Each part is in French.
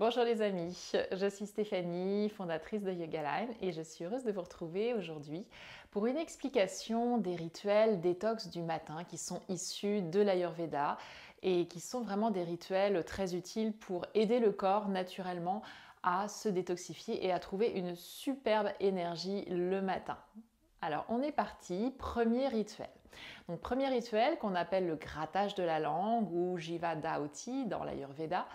Bonjour les amis, je suis Stéphanie, fondatrice de Yoga Line et je suis heureuse de vous retrouver aujourd'hui pour une explication des rituels détox du matin qui sont issus de l'Ayurveda et qui sont vraiment des rituels très utiles pour aider le corps naturellement à se détoxifier et à trouver une superbe énergie le matin. Alors on est parti, premier rituel. Donc premier rituel qu'on appelle le grattage de la langue ou Jiva Dhauti dans l'Ayurveda.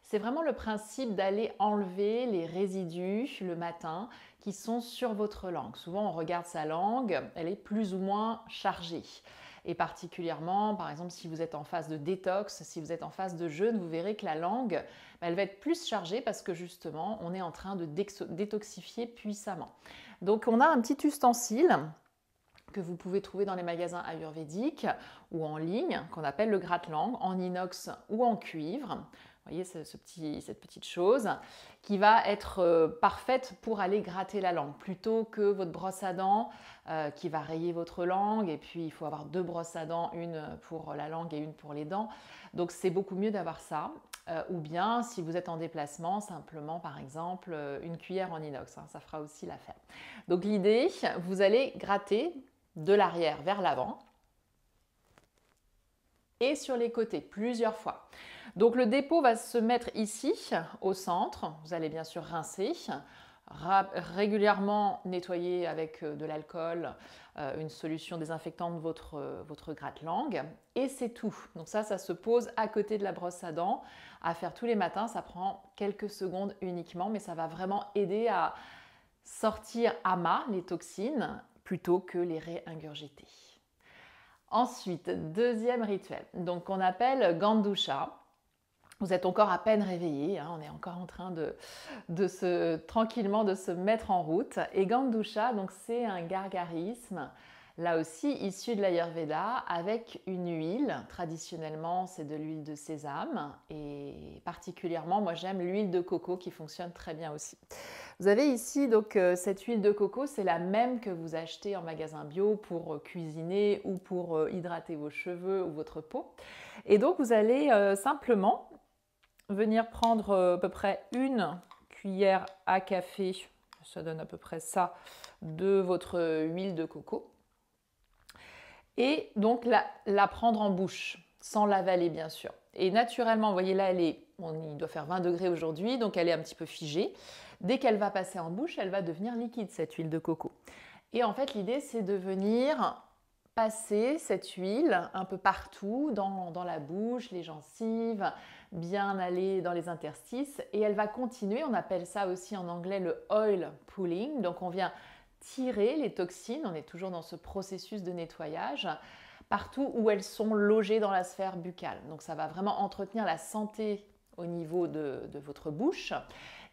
C'est vraiment le principe d'aller enlever les résidus le matin qui sont sur votre langue. Souvent, on regarde sa langue, elle est plus ou moins chargée. Et particulièrement, par exemple, si vous êtes en phase de détox, si vous êtes en phase de jeûne, vous verrez que la langue, elle va être plus chargée parce que justement, on est en train de détoxifier puissamment. Donc, on a un petit ustensile que vous pouvez trouver dans les magasins ayurvédiques ou en ligne, qu'on appelle le gratte-langue, en inox ou en cuivre. Vous voyez cette petite chose qui va être parfaite pour aller gratter la langue, plutôt que votre brosse à dents qui va rayer votre langue, et puis il faut avoir deux brosses à dents, une pour la langue et une pour les dents. Donc c'est beaucoup mieux d'avoir ça. Ou bien, si vous êtes en déplacement, simplement, par exemple, une cuillère en inox, hein, ça fera aussi l'affaire. Donc l'idée, vous allez gratter de l'arrière vers l'avant et sur les côtés plusieurs fois. Donc le dépôt va se mettre ici au centre. Vous allez bien sûr rincer, régulièrement nettoyer avec de l'alcool, une solution désinfectante votre gratte-langue et c'est tout. Donc ça se pose à côté de la brosse à dents à faire tous les matins. Ça prend quelques secondes uniquement, mais ça va vraiment aider à sortir les toxines plutôt que les réingurgiter. Ensuite, deuxième rituel, donc qu'on appelle Gandusha. Vous êtes encore à peine réveillé, hein, on est encore en train tranquillement de se mettre en route. Et Gandusha, donc c'est un gargarisme, là aussi issu de l'Ayurveda, avec une huile. Traditionnellement, c'est de l'huile de sésame et particulièrement, moi j'aime l'huile de coco qui fonctionne très bien aussi. Vous avez ici donc cette huile de coco, c'est la même que vous achetez en magasin bio pour cuisiner ou pour hydrater vos cheveux ou votre peau. Et donc vous allez simplement venir prendre à peu près une cuillère à café, ça donne à peu près ça, de votre huile de coco. Et donc la prendre en bouche, sans l'avaler bien sûr. Et naturellement, vous voyez là, il doit faire 20 degrés aujourd'hui, donc elle est un petit peu figée. Dès qu'elle va passer en bouche, elle va devenir liquide, cette huile de coco. Et en fait, l'idée, c'est de venir passer cette huile un peu partout, dans la bouche, les gencives, bien aller dans les interstices. Et elle va continuer, on appelle ça aussi en anglais le oil pulling. Donc on vient tirer les toxines, on est toujours dans ce processus de nettoyage, partout où elles sont logées dans la sphère buccale. Donc ça va vraiment entretenir la santé au niveau de votre bouche.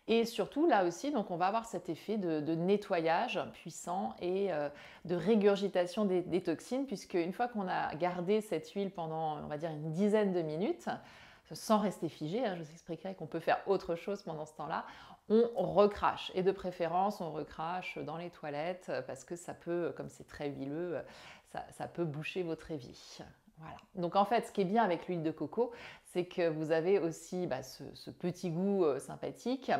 Et surtout, là aussi, donc on va avoir cet effet de nettoyage puissant et de régurgitation des toxines, puisque une fois qu'on a gardé cette huile pendant, on va dire, une dizaine de minutes, sans rester figé, hein, je vous expliquerai qu'on peut faire autre chose pendant ce temps-là, on recrache. Et de préférence, on recrache dans les toilettes, parce que ça peut, comme c'est très huileux, ça peut boucher votre évier. Voilà. Donc en fait, ce qui est bien avec l'huile de coco, c'est que vous avez aussi ce petit goût sympathique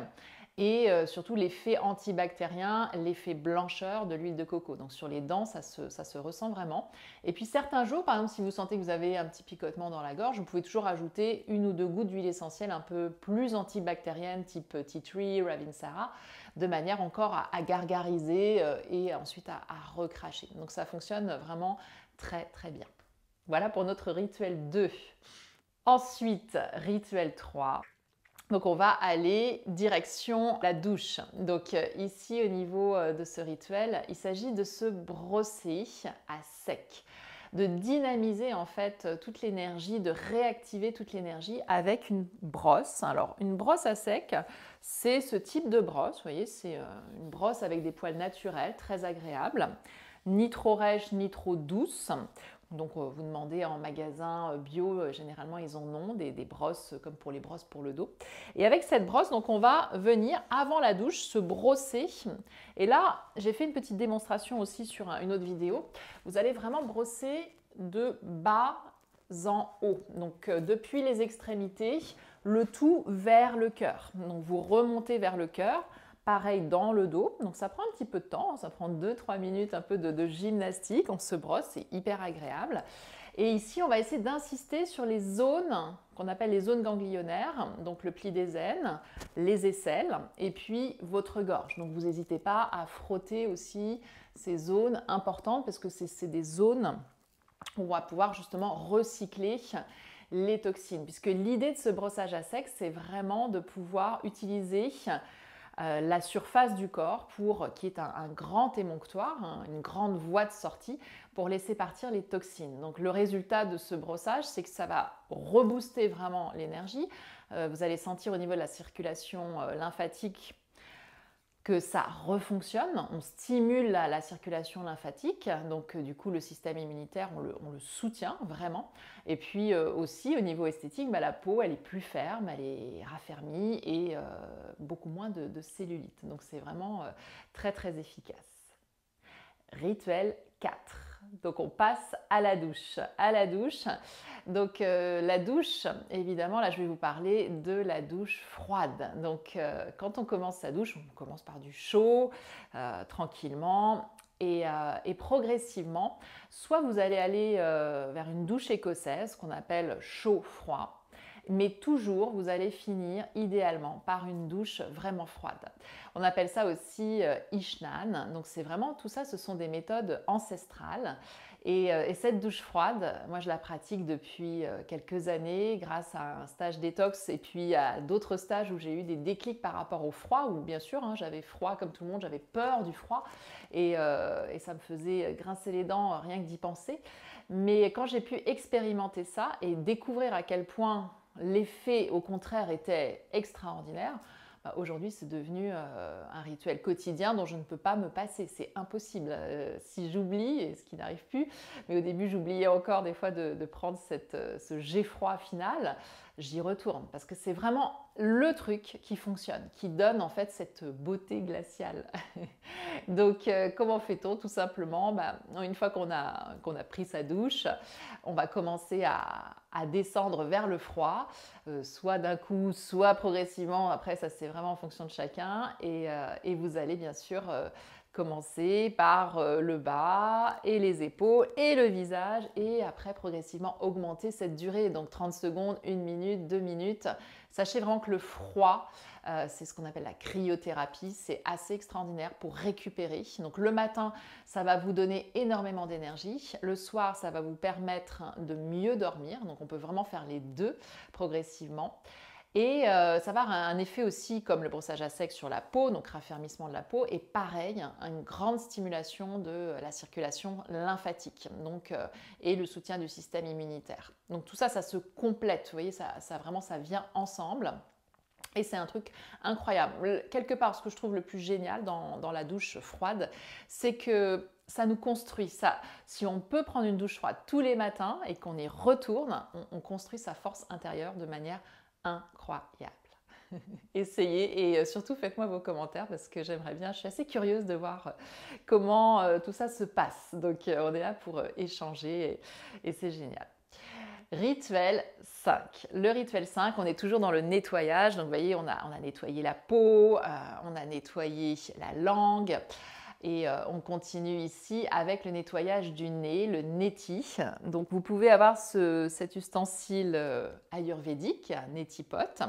et surtout l'effet antibactérien, l'effet blancheur de l'huile de coco. Donc sur les dents, ça se ressent vraiment. Et puis certains jours, par exemple, si vous sentez que vous avez un petit picotement dans la gorge, vous pouvez toujours ajouter une ou deux gouttes d'huile essentielle un peu plus antibactérienne, type tea tree, Ravinsara, de manière encore à gargariser et ensuite à recracher. Donc ça fonctionne vraiment très très bien. Voilà pour notre rituel 2. Ensuite, rituel 3. Donc on va aller direction la douche. Donc ici au niveau de ce rituel, il s'agit de se brosser à sec, de dynamiser en fait toute l'énergie, de réactiver toute l'énergie avec une brosse. Alors une brosse à sec, c'est ce type de brosse, vous voyez, c'est une brosse avec des poils naturels, très agréable, ni trop rêche ni trop douce. Donc vous demandez en magasin bio, généralement ils en ont des brosses comme pour les brosses pour le dos. Et avec cette brosse, donc on va venir avant la douche se brosser. Et là, j'ai fait une petite démonstration aussi sur une autre vidéo. Vous allez vraiment brosser de bas en haut. Donc depuis les extrémités, le tout vers le cœur. Donc vous remontez vers le cœur, pareil dans le dos, donc ça prend un petit peu de temps, ça prend 2-3 minutes, un peu de gymnastique, on se brosse, c'est hyper agréable. Et ici, on va essayer d'insister sur les zones qu'on appelle les zones ganglionnaires, donc le pli des aines, les aisselles et puis votre gorge. Donc vous n'hésitez pas à frotter aussi ces zones importantes parce que c'est des zones où on va pouvoir justement recycler les toxines. Puisque l'idée de ce brossage à sec, c'est vraiment de pouvoir utiliser la surface du corps qui est un grand émonctoire, une grande voie de sortie pour laisser partir les toxines. Donc le résultat de ce brossage, c'est que ça va rebooster vraiment l'énergie. Vous allez sentir au niveau de la circulation lymphatique que ça refonctionne, on stimule la circulation lymphatique, donc du coup le système immunitaire on le soutient vraiment, et puis aussi au niveau esthétique, la peau elle est plus ferme, elle est raffermie et beaucoup moins de cellulite, donc c'est vraiment très très efficace. Rituel 4. Donc on passe à la douche. Donc la douche, évidemment, là je vais vous parler de la douche froide. Donc quand on commence sa douche, on commence par du chaud, tranquillement. Et progressivement, soit vous allez aller vers une douche écossaise qu'on appelle chaud-froid, mais toujours vous allez finir idéalement par une douche vraiment froide. On appelle ça aussi Ishnan, donc c'est vraiment tout ça, ce sont des méthodes ancestrales. Et cette douche froide, moi je la pratique depuis quelques années grâce à un stage détox et puis à d'autres stages où j'ai eu des déclics par rapport au froid, où bien sûr j'avais froid comme tout le monde, j'avais peur du froid et ça me faisait grincer les dents rien que d'y penser. Mais quand j'ai pu expérimenter ça et découvrir à quel point l'effet au contraire était extraordinaire, aujourd'hui c'est devenu un rituel quotidien dont je ne peux pas me passer, c'est impossible. Si j'oublie, ce qui n'arrive plus, mais au début j'oubliais encore des fois de prendre ce jet froid final, j'y retourne parce que c'est vraiment le truc qui fonctionne, qui donne en fait cette beauté glaciale. Donc comment fait-on? Tout simplement, une fois qu'on a pris sa douche, on va commencer à descendre vers le froid, soit d'un coup, soit progressivement. Après, ça c'est vraiment en fonction de chacun. Et vous allez bien sûr commencer par le bas et les épaules et le visage et après progressivement augmenter cette durée, donc 30 secondes, 1 minute, 2 minutes. Sachez vraiment que le froid, c'est ce qu'on appelle la cryothérapie, c'est assez extraordinaire pour récupérer. Donc le matin, ça va vous donner énormément d'énergie. Le soir, ça va vous permettre de mieux dormir. Donc on peut vraiment faire les deux progressivement. Et ça va avoir un effet aussi comme le brossage à sec sur la peau, donc raffermissement de la peau, et pareil, une grande stimulation de la circulation lymphatique donc, et le soutien du système immunitaire. Donc tout ça, ça se complète, vous voyez, ça vraiment, ça vient ensemble. Et c'est un truc incroyable. Quelque part, ce que je trouve le plus génial dans la douche froide, c'est que ça nous construit. Si on peut prendre une douche froide tous les matins et qu'on y retourne, on construit sa force intérieure de manière incroyable. Essayez et surtout faites-moi vos commentaires parce que j'aimerais bien, je suis assez curieuse de voir comment tout ça se passe. Donc on est là pour échanger et c'est génial. Rituel 5. Le rituel 5, on est toujours dans le nettoyage. Donc vous voyez, on a nettoyé la peau, on a nettoyé la langue. Et on continue ici avec le nettoyage du nez, le neti. Donc vous pouvez avoir cet ustensile ayurvédique, neti pot.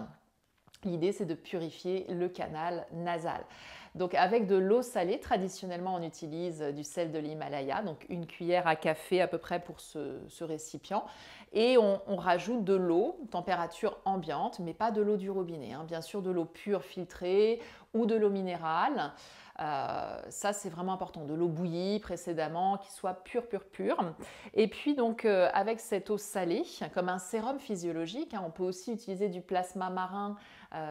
L'idée c'est de purifier le canal nasal. Donc avec de l'eau salée, traditionnellement on utilise du sel de l'Himalaya, donc une cuillère à café à peu près pour ce récipient. Et on rajoute de l'eau, température ambiante, mais pas de l'eau du robinet, bien sûr de l'eau pure filtrée ou de l'eau minérale. Ça c'est vraiment important, de l'eau bouillie précédemment, qui soit pure. Et puis donc avec cette eau salée, comme un sérum physiologique, on peut aussi utiliser du plasma marin,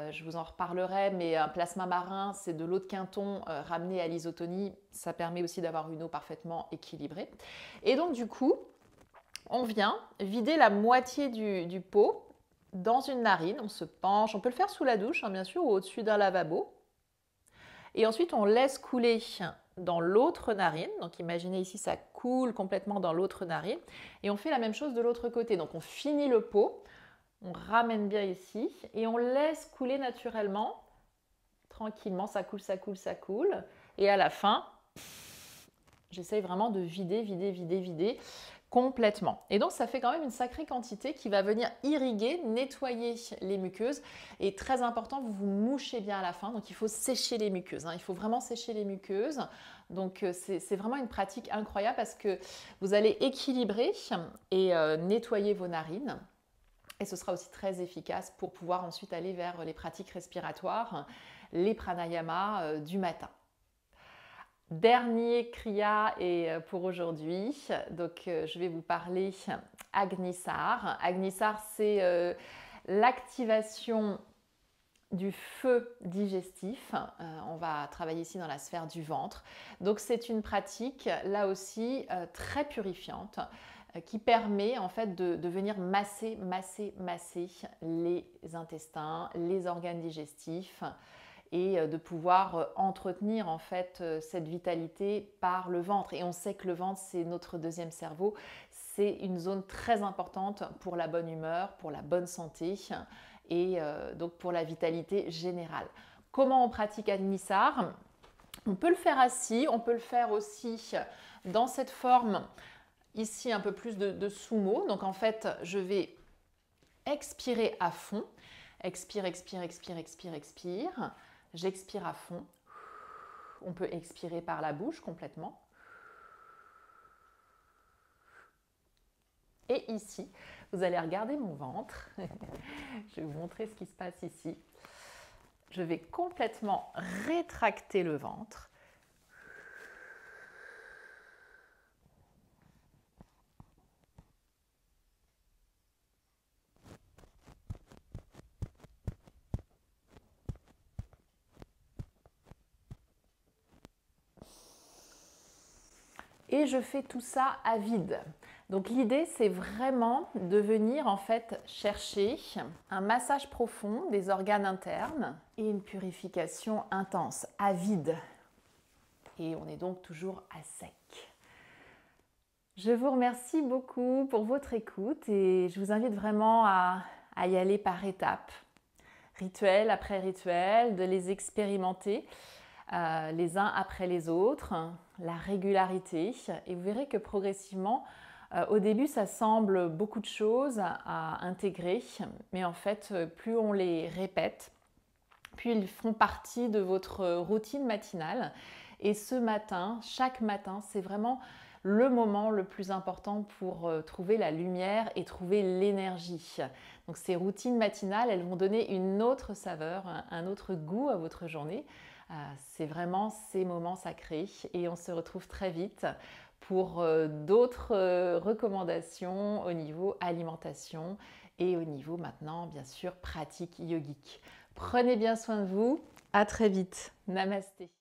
je vous en reparlerai, mais un plasma marin c'est de l'eau de Quinton ramenée à l'isotonie, ça permet aussi d'avoir une eau parfaitement équilibrée. Et donc du coup, on vient vider la moitié du pot dans une narine, on se penche, on peut le faire sous la douche bien sûr ou au-dessus d'un lavabo. Et ensuite, on laisse couler dans l'autre narine. Donc imaginez ici, ça coule complètement dans l'autre narine. Et on fait la même chose de l'autre côté. Donc on finit le pot, On ramène bien ici et on laisse couler naturellement, tranquillement, ça coule, ça coule, ça coule. Et à la fin, j'essaye vraiment de vider, vider, vider, vider complètement. Et donc, ça fait quand même une sacrée quantité qui va venir irriguer, nettoyer les muqueuses. Et très important, vous vous mouchez bien à la fin. Donc, il faut sécher les muqueuses. Il faut vraiment sécher les muqueuses. Donc, c'est vraiment une pratique incroyable parce que vous allez équilibrer et nettoyer vos narines. Et ce sera aussi très efficace pour pouvoir ensuite aller vers les pratiques respiratoires, les pranayamas du matin. Dernier kriya pour aujourd'hui, donc je vais vous parler Agnisar. Agnisar, c'est l'activation du feu digestif. On va travailler ici dans la sphère du ventre. Donc c'est une pratique là aussi très purifiante qui permet en fait de venir masser les intestins, les organes digestifs et de pouvoir entretenir en fait cette vitalité par le ventre. Et on sait que le ventre, c'est notre deuxième cerveau. C'est une zone très importante pour la bonne humeur, pour la bonne santé et donc pour la vitalité générale. Comment on pratique Agnisar? On peut le faire assis, on peut le faire aussi dans cette forme ici un peu plus de sumo. Donc en fait, je vais expirer à fond. Expire, expire, expire, expire, expire. J'expire à fond. On peut expirer par la bouche complètement. Et ici, vous allez regarder mon ventre. Je vais vous montrer ce qui se passe ici. Je vais complètement rétracter le ventre. Et je fais tout ça à vide. Donc l'idée, c'est vraiment de venir en fait chercher un massage profond des organes internes et une purification intense, à vide. Et on est donc toujours à sec. Je vous remercie beaucoup pour votre écoute et je vous invite vraiment à y aller par étapes, rituel après rituel, de les expérimenter les uns après les autres, la régularité. Et vous verrez que progressivement, au début, ça semble beaucoup de choses à intégrer, mais en fait, plus on les répète, plus ils font partie de votre routine matinale. Et ce matin, chaque matin, c'est vraiment le moment le plus important pour trouver la lumière et trouver l'énergie. Donc ces routines matinales, elles vont donner une autre saveur, un autre goût à votre journée. C'est vraiment ces moments sacrés et on se retrouve très vite pour d'autres recommandations au niveau alimentation et au niveau maintenant, bien sûr, pratique yogique. Prenez bien soin de vous. À très vite. Namasté.